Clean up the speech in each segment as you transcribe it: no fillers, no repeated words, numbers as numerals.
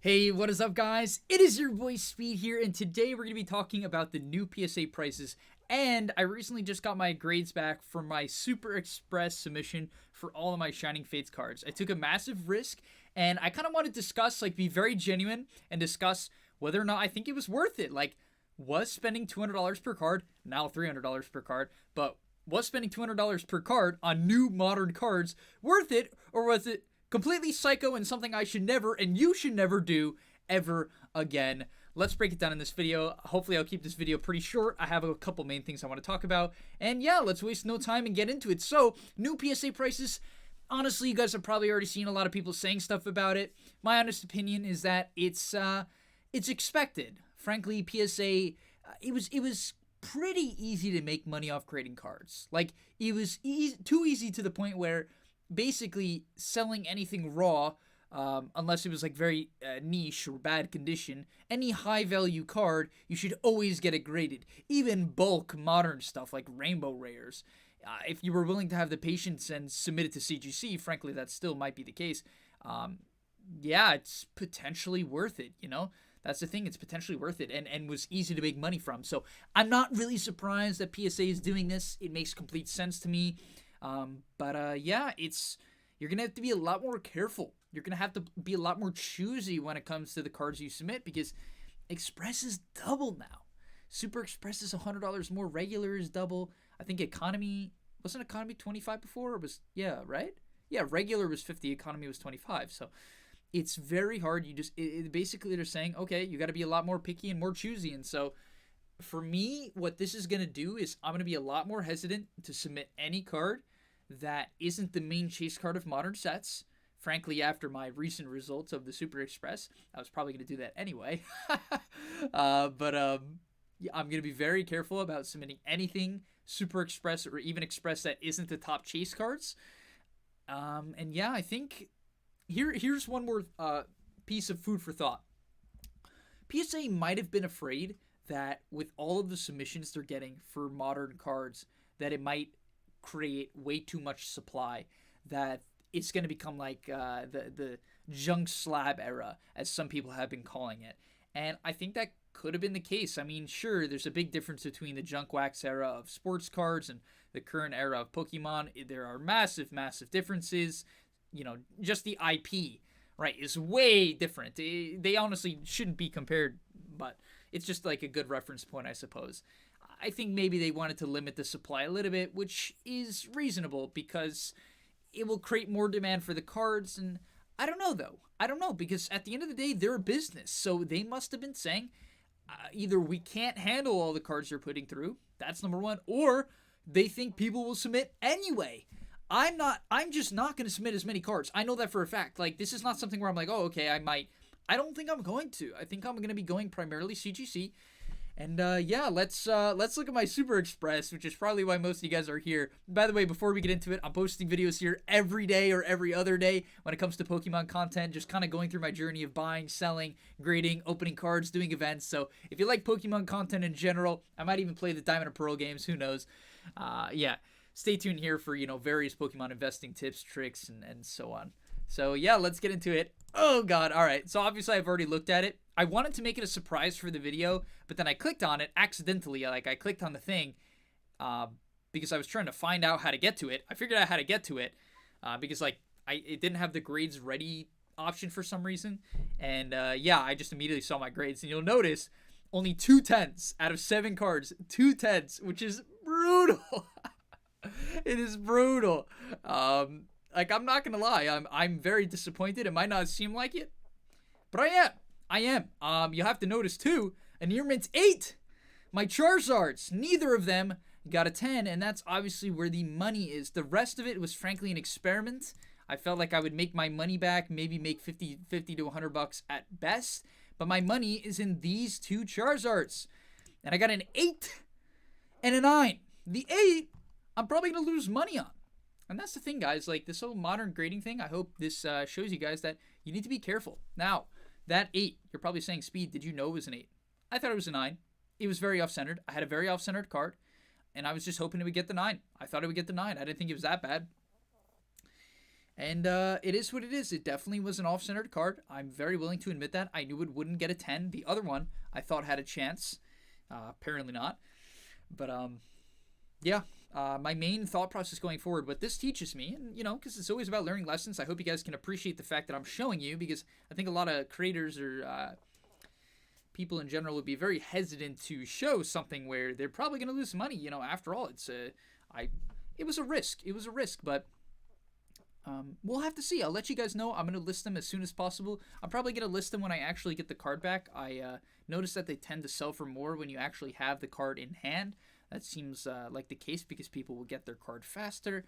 Hey, what is up, guys? It is your boy Speed here, and today we're going to be talking about the new PSA prices. And I recently just got my grades back from my Super Express submission for all of my Shining Fates cards. I took a massive risk, and I kind of want to discuss, be very genuine, and discuss whether or not I think it was worth it. Was spending $200 per card, now $300 per card, but was spending $200 per card on new modern cards worth it, or was it completely psycho and something I should never and you should never do ever again? Let's break it down in this video. Hopefully I'll keep this video pretty short. I have a couple main things I want to talk about. And yeah, let's waste no time and get into it. So, new PSA prices. Honestly, you guys have probably already seen a lot of people saying stuff about it. My honest opinion is that it's expected. Frankly, PSA, it was pretty easy to make money off creating cards. It was too easy to the point where basically selling anything raw, unless it was very niche or bad condition, any high value card, you should always get it graded. Even bulk modern stuff like rainbow rares. If you were willing to have the patience and submit it to CGC, frankly, that still might be the case. Yeah, it's potentially worth it, That's the thing, it's potentially worth it and was easy to make money from. So I'm not really surprised that PSA is doing this. It makes complete sense to me. Yeah, you're going to have to be a lot more careful. You're going to have to be a lot more choosy when it comes to the cards you submit, because Express is double now. Super Express is $100 more. Regular is double. I think Economy, wasn't Economy 25 before? Right? Yeah, regular was 50, Economy was 25. So it's very hard. Basically they're saying, okay, you got to be a lot more picky and more choosy. And so for me, what this is going to do is I'm going to be a lot more hesitant to submit any card that isn't the main chase card of modern sets. Frankly, after my recent results of the Super Express, I was probably going to do that anyway. Yeah, I'm going to be very careful about submitting anything Super Express or even Express that isn't the top chase cards. And yeah, I think here's one more piece of food for thought. PSA might have been afraid that with all of the submissions they're getting for modern cards, that it might create way too much supply, that it's going to become like the junk slab era, as some people have been calling it. And I think that could have been the case. I mean, sure, there's a big difference between the junk wax era of sports cards and the current era of Pokemon. There are massive, massive differences. Just the IP, right, is way different. They honestly shouldn't be compared, but it's just like a good reference point, I suppose. I think maybe they wanted to limit the supply a little bit, which is reasonable because it will create more demand for the cards. And I don't know, though. I don't know, because at the end of the day, they're a business. So they must have been saying, either we can't handle all the cards you're putting through, that's number one, or they think people will submit anyway. I'm just not going to submit as many cards. I know that for a fact. This is not something where I'm like, oh, okay, I might. I don't think I'm going to. I think I'm going to be going primarily CGC. And yeah, let's look at my Super Express, which is probably why most of you guys are here. By the way, before we get into it, I'm posting videos here every day or every other day when it comes to Pokemon content, just kind of going through my journey of buying, selling, grading, opening cards, doing events. So if you like Pokemon content in general, I might even play the Diamond and Pearl games, who knows. Yeah, stay tuned here for, various Pokemon investing tips, tricks, and so on. So yeah, let's get into it. Oh god, alright. So obviously I've already looked at it. I wanted to make it a surprise for the video, but then I clicked on it accidentally. I clicked on the thing because I was trying to find out how to get to it. I figured out how to get to it because it didn't have the grades ready option for some reason. And yeah, I just immediately saw my grades. And you'll notice only 2 10s out of 7 cards. 2 10s, which is brutal. It is brutal. I'm not gonna lie, I'm very disappointed. It might not seem like it, but I am. You have to notice too, a near mint 8. My Charizards, neither of them got a 10, and that's obviously where the money is. The rest of it was frankly an experiment. I felt like I would make my money back, maybe make 50 to $100 at best, but my money is in these 2 Charizards, and I got an 8 and a 9. The 8, I'm probably gonna lose money on. And that's the thing, guys, this whole modern grading thing, I hope this shows you guys that you need to be careful. Now, that 8, you're probably saying, Speed, did you know it was an 8? I thought it was a 9. It was very off-centered. I had a very off-centered card, and I was just hoping it would get the 9. I thought it would get the 9. I didn't think it was that bad. And it is what it is. It definitely was an off-centered card. I'm very willing to admit that. I knew it wouldn't get a 10. The other one I thought had a chance. Apparently not. But yeah. My main thought process going forward, what this teaches me, and because it's always about learning lessons, I hope you guys can appreciate the fact that I'm showing you, because I think a lot of creators or people in general would be very hesitant to show something where they're probably going to lose money. After all, it was a risk. It was a risk, but we'll have to see. I'll let you guys know. I'm going to list them as soon as possible. I'm probably going to list them when I actually get the card back. I noticed that they tend to sell for more when you actually have the card in hand. That seems like the case because people will get their card faster.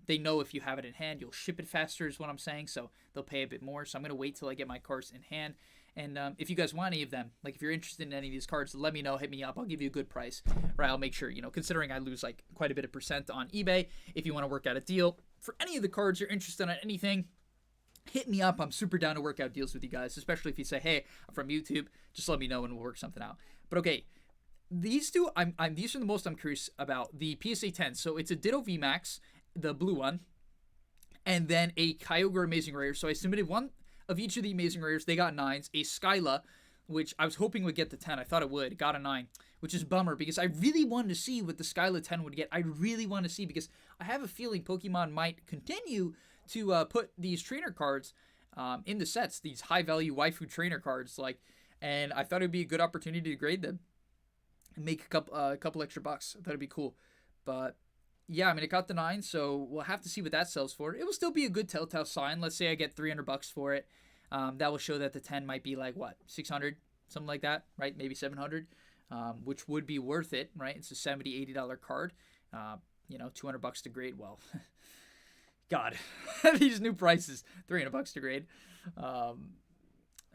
They know if you have it in hand, you'll ship it faster is what I'm saying, so they'll pay a bit more. So I'm going to wait till I get my cards in hand. And if you guys want any of them, like if you're interested in any of these cards, let me know, hit me up. I'll give you a good price, right? I'll make sure, considering I lose like quite a bit of percent on eBay, if you want to work out a deal for any of the cards you're interested in anything, hit me up. I'm super down to work out deals with you guys, especially if you say, hey, I'm from YouTube, just let me know and we'll work something out. But okay, these two, these are the most I'm curious about. The PSA 10, so it's a Ditto VMAX, the blue one, and then a Kyogre Amazing Rare. So I submitted one of each of the Amazing Rares. They got 9s. A Skyla, which I was hoping would get the 10. I thought it would. It got a 9, which is bummer because I really wanted to see what the Skyla 10 would get. I really want to see because I have a feeling Pokemon might continue to put these trainer cards in the sets, these high-value waifu trainer cards, and I thought it would be a good opportunity to grade them and make a couple extra bucks. I thought it'd be cool. But yeah, I mean, it got the 9, so we'll have to see what that sells for. It will still be a good telltale sign. Let's say I get $300 for it. That will show that the 10 might be like, what, 600, something like that, right? Maybe 700, which would be worth it, right? It's a $70, $80 card. $200 to grade. Well, God, these new prices, $300 to grade.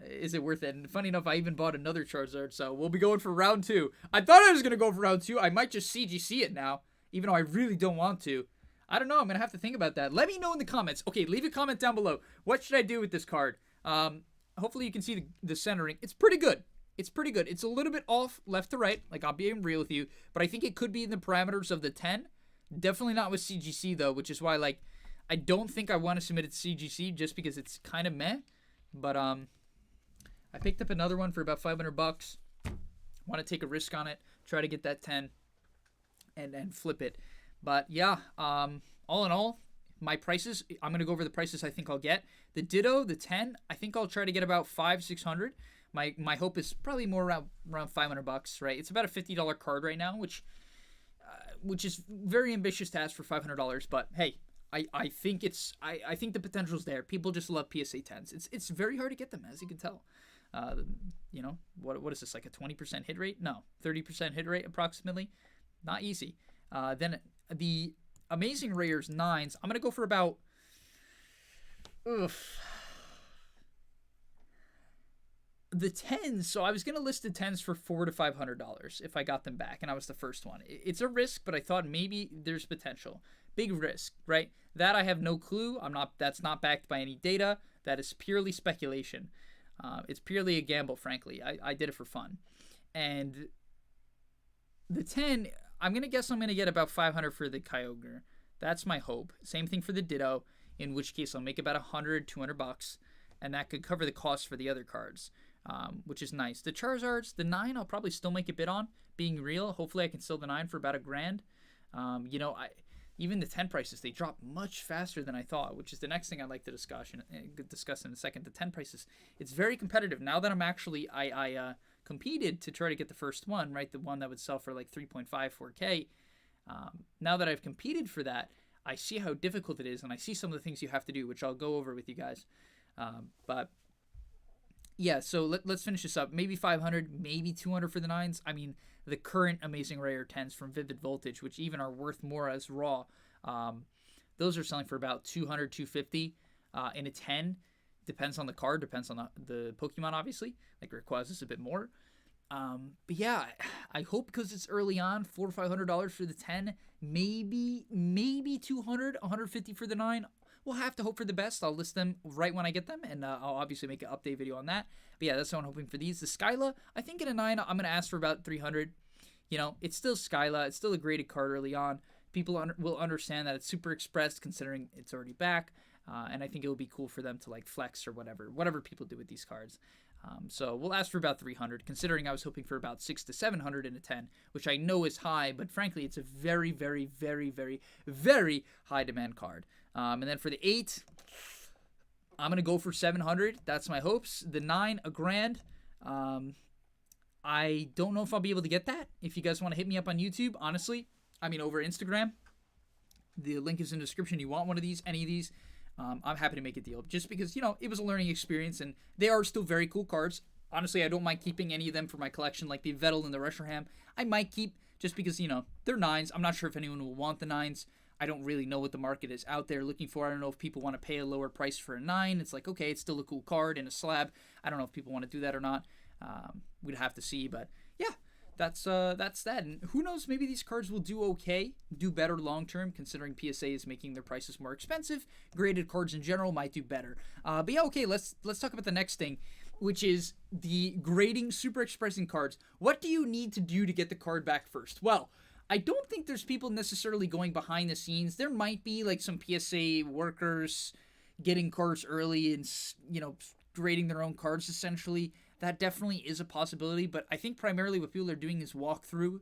Is it worth it? And funny enough, I even bought another Charizard, so we'll be going for round 2. I thought I was going to go for round 2. I might just CGC it now, even though I really don't want to. I don't know. I'm going to have to think about that. Let me know in the comments. Okay, leave a comment down below. What should I do with this card? Hopefully you can see the centering. It's pretty good. It's pretty good. It's a little bit off left to right, like I'll be real with you, but I think it could be in the parameters of the 10. Definitely not with CGC, though, which is why, I don't think I want to submit it to CGC just because it's kind of meh. But, I picked up another one for about $500. Want to take a risk on it, try to get that 10 and flip it. But yeah, all in all, my prices, I'm going to go over the prices I think I'll get. The Ditto, the 10, I think I'll try to get about $500-$600. My hope is probably more around $500, right? It's about a $50 card right now, which is very ambitious to ask for $500, but hey, I think I think the potential's there. People just love PSA 10s. It's very hard to get them, as you can tell. What is this, like a 20% hit rate? No, 30% hit rate approximately. Not easy. Then the Amazing Rares 9s, I'm going to go for about the 10s. So I was going to list the 10s for $400 to $500 if I got them back, and I was the first one. It's a risk, but I thought maybe there's potential. Big risk, right? That I have no clue. That's not backed by any data. That is purely speculation. It's purely a gamble, frankly. I did it for fun. And the 10, I'm going to guess I'm going to get about $500 for the Kyogre. That's my hope. Same thing for the Ditto, in which case I'll make about $100, $200, and that could cover the cost for the other cards, which is nice. The Charizards, the 9, I'll probably still make a bid on, being real. Hopefully I can sell the 9 for about $1,000. Even the 10 prices, they drop much faster than I thought, which is the next thing I'd like to discuss in a second. The 10 prices, it's very competitive. Now that I'm actually, I competed to try to get the first one, right? The one that would sell for like 3.5, 4K. Now that I've competed for that, I see how difficult it is, and I see some of the things you have to do, which I'll go over with you guys. But yeah, so let's finish this up. Maybe 500, maybe 200 for the 9s. I mean, the current Amazing Rare 10s from Vivid Voltage, which even are worth more as raw, those are selling for about 200, 250 in a 10. Depends on the card, depends on the Pokemon, obviously. Like Rayquaza is a bit more. But yeah, I hope because it's early on, $400 or $500 for the 10, maybe 200, 150 for the 9. We'll have to hope for the best. I'll list them right when I get them, and I'll obviously make an update video on that. But yeah, that's what I'm hoping for these. The Skyla, I think in a 9, I'm going to ask for about 300. It's still Skyla. It's still a graded card early on. People will understand that it's super expressed considering it's already back. And I think it will be cool for them to like flex or whatever people do with these cards. So we'll ask for about 300, considering I was hoping for about 600 to 700 in a 10, which I know is high, but frankly, it's a very, very, very, very, very high demand card. And then for the 8, I'm going to go for 700. That's my hopes. The 9, $1,000. I don't know if I'll be able to get that. If you guys want to hit me up on YouTube, honestly, I mean, over Instagram, the link is in the description. You want one of these, any of these, I'm happy to make a deal. Just because, it was a learning experience, and they are still very cool cards. Honestly, I don't mind keeping any of them for my collection, like the Vettel and the Resherham. I might keep, just because, they're 9s. I'm not sure if anyone will want the 9s. I don't really know what the market is out there looking for. I don't know if people want to pay a lower price for a 9. It's like, okay, it's still a cool card in a slab. I don't know if people want to do that or not. We'd have to see, but yeah, that's that. And who knows, maybe these cards will do better long term, considering PSA is making their prices more expensive. Graded cards in general might do better. But yeah, okay, let's talk about the next thing, which is the grading super expressing cards. What do you need to do to get the card back first? Well, I don't think there's people necessarily going behind the scenes. There might be like some PSA workers getting cards early and, grading their own cards essentially. That definitely is a possibility, but I think primarily what people are doing is walk through.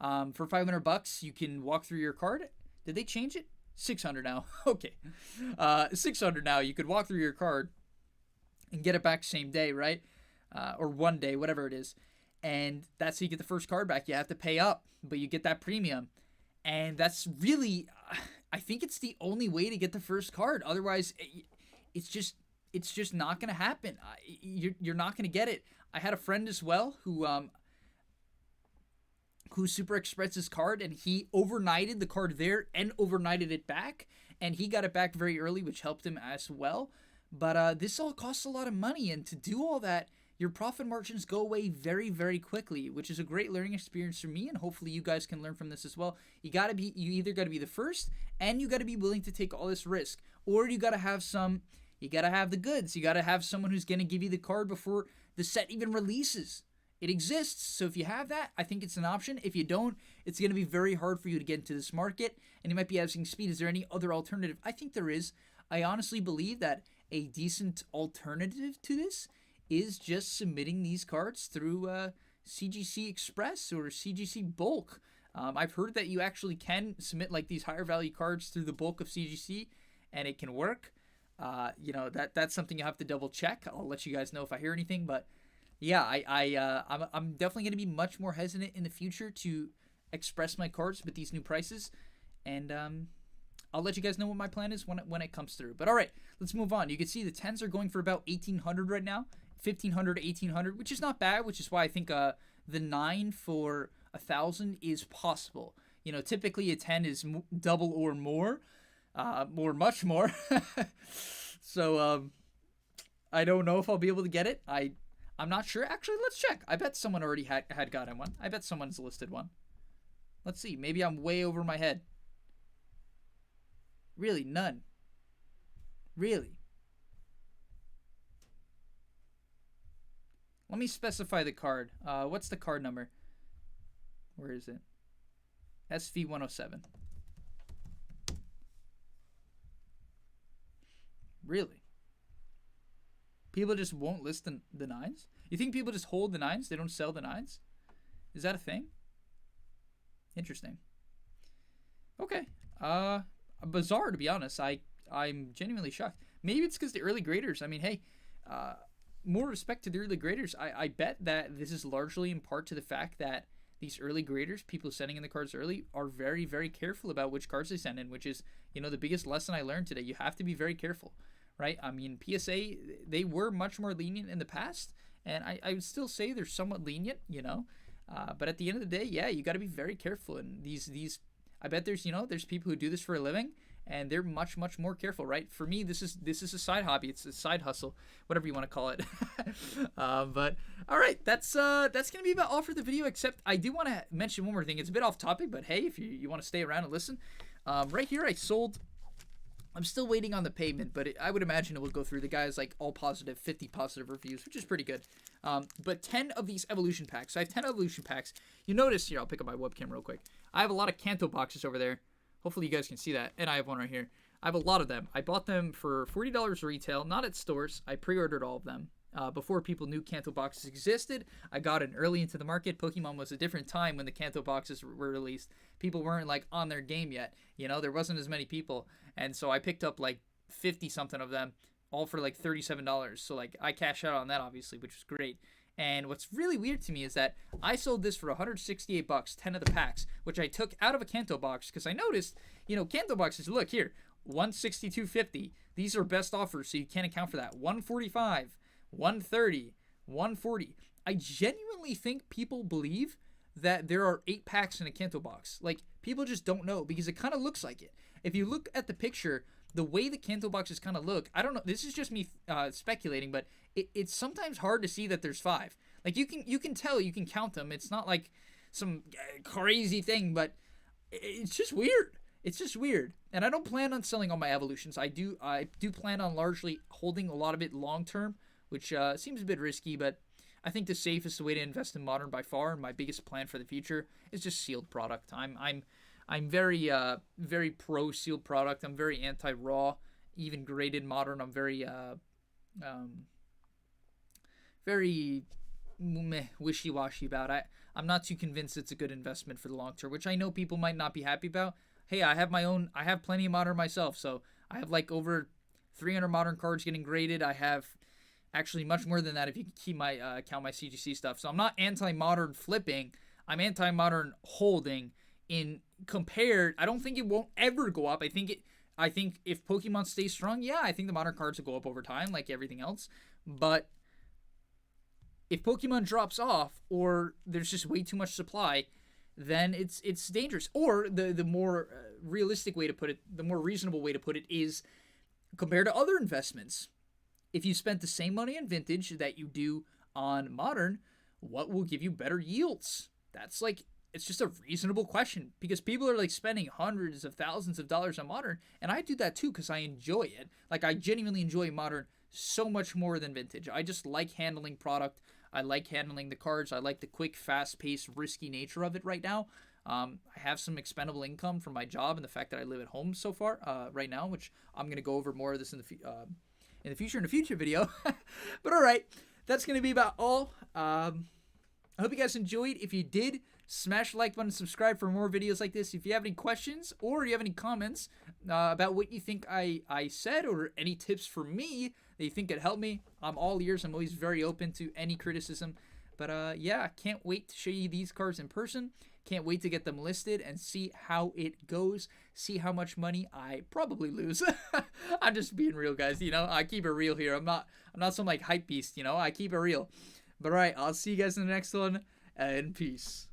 For $500, you can walk through your card. Did they change it? 600 now. Okay. 600 now. You could walk through your card and get it back same day, right? Or one day, whatever it is. And that's how you get the first card back. You have to pay up, but you get that premium. And that's really, I think it's the only way to get the first card. Otherwise, it's just not going to happen. You're not going to get it. I had a friend as well who super expressed his card, and he overnighted the card there and overnighted it back, and he got it back very early, which helped him as well. But this all costs a lot of money, and to do all that, your profit margins go away very, very quickly, which is a great learning experience for me, and hopefully you guys can learn from this as well. You either got to be the first, and you got to be willing to take all this risk, or you got to have the goods. You got to have someone who's going to give you the card before the set even releases. It exists. So if you have that, I think it's an option. If you don't, it's going to be very hard for you to get into this market. And you might be asking, Speed, is there any other alternative? I think there is. I honestly believe that a decent alternative to this is just submitting these cards through CGC Express or CGC Bulk. I've heard that you actually can submit like these higher value cards through the bulk of CGC, and it can work. That's something you have to double check. I'll let you guys know if I hear anything, but yeah, I'm definitely going to be much more hesitant in the future to express my cards with these new prices, and I'll let you guys know what my plan is when it comes through. But all right, let's move on. You can see the 10s are going for about 1,800 right now, 1,500 to 1,800, which is not bad, which is why I think the 9 for 1,000 is possible. Typically a 10 is double or more. Much more. So, I don't know if I'll be able to get it. I'm not sure. Actually, let's check. I bet someone already had gotten one. I bet someone's listed one. Let's see. Maybe I'm way over my head. Really? None. Really? Let me specify the card. What's the card number? Where is it? SV107. Really? People just won't list the 9s? You think people just hold the 9s? They don't sell the 9s? Is that a thing? Interesting. Okay. Bizarre, to be honest. I'm genuinely shocked. Maybe it's because the early graders. I mean, hey, more respect to the early graders. I bet that this is largely in part to the fact that these early graders, people sending in the cards early, are very, very careful about which cards they send in, which is, the biggest lesson I learned today. You have to be very careful, right? I mean, PSA, they were much more lenient in the past, and I would still say they're somewhat lenient, but at the end of the day, yeah, you got to be very careful. And these, I bet there's people who do this for a living, and they're much, much more careful, right? For me, this is a side hobby. It's a side hustle, whatever you want to call it. But all right, that's gonna be about all for the video. Except I do want to mention one more thing. It's a bit off topic, but hey, if you want to stay around and listen, right here I sold. I'm still waiting on the payment, but I would imagine it will go through. The guy's like all positive, 50 positive reviews, which is pretty good. But 10 of these evolution packs. So I have 10 evolution packs. You notice here, I'll pick up my webcam real quick. I have a lot of Kanto boxes over there. Hopefully you guys can see that. And I have one right here. I have a lot of them. I bought them for $40 retail, not at stores. I pre-ordered all of them. Before people knew Kanto boxes existed, I got in early into the market. Pokemon was a different time when the Kanto boxes were released. People weren't like on their game yet. You know, there wasn't as many people. And so I picked up like 50 something of them, all for like $37. So like I cashed out on that obviously, which was great. And what's really weird to me is that I sold this for 168 bucks, 10 of the packs, which I took out of a Kanto box because I noticed, you know, Kanto boxes, look here, 162.50. These are best offers, so you can't account for that. 145, 130, 140. I genuinely think people believe that there are 8 packs in a Kanto box. Like, people just don't know because it kind of looks like it. If you look at the picture, the way the Kanto boxes kind of look, I don't know, this is just me speculating, but it's sometimes hard to see that there's 5. Like, you can tell, you can count them. It's not like some crazy thing, but it's just weird. It's just weird. And I don't plan on selling all my evolutions. I do plan on largely holding a lot of it long term, which seems a bit risky, but I think the safest way to invest in Modern by far, and my biggest plan for the future, is just sealed product. I'm very very pro sealed product. I'm very anti raw, even graded Modern. I'm very very wishy-washy about it. I'm not too convinced it's a good investment for the long term, which I know people might not be happy about. Hey, I have plenty of Modern myself, so I have like over 300 Modern cards getting graded. I have actually much more than that if you keep my count my CGC stuff. So I'm not anti-Modern flipping. I'm anti-Modern holding. In compared, I don't think it won't ever go up. I think if Pokemon stays strong, yeah, I think the Modern cards will go up over time, like everything else. But if Pokemon drops off, or there's just way too much supply, then it's dangerous. Or the more realistic way to put it, the more reasonable way to put it is compared to other investments. If you spent the same money on Vintage that you do on Modern, what will give you better yields? That's like, it's just a reasonable question, because people are like spending hundreds of thousands of dollars on Modern, and I do that too because I enjoy it. Like, I genuinely enjoy Modern so much more than Vintage. I just like handling product. I like handling the cards. I like the quick, fast-paced, risky nature of it right now. I have some expendable income from my job and the fact that I live at home so far right now, which I'm going to go over more of this in the future in a future video. But all right, that's going to be about all. I hope you guys enjoyed. If you did, smash the like button, subscribe for more videos like this. If you have any questions or you have any comments about what you think I said, or any tips for me that you think could help me, I'm all ears. I'm always very open to any criticism. But yeah, can't wait to show you these cards in person. Can't wait to get them listed and see how it goes. See how much money I probably lose. I'm just being real, guys. You know, I keep it real here. I'm not some like hype beast. You know, I keep it real. But all right, I'll see you guys in the next one, and peace.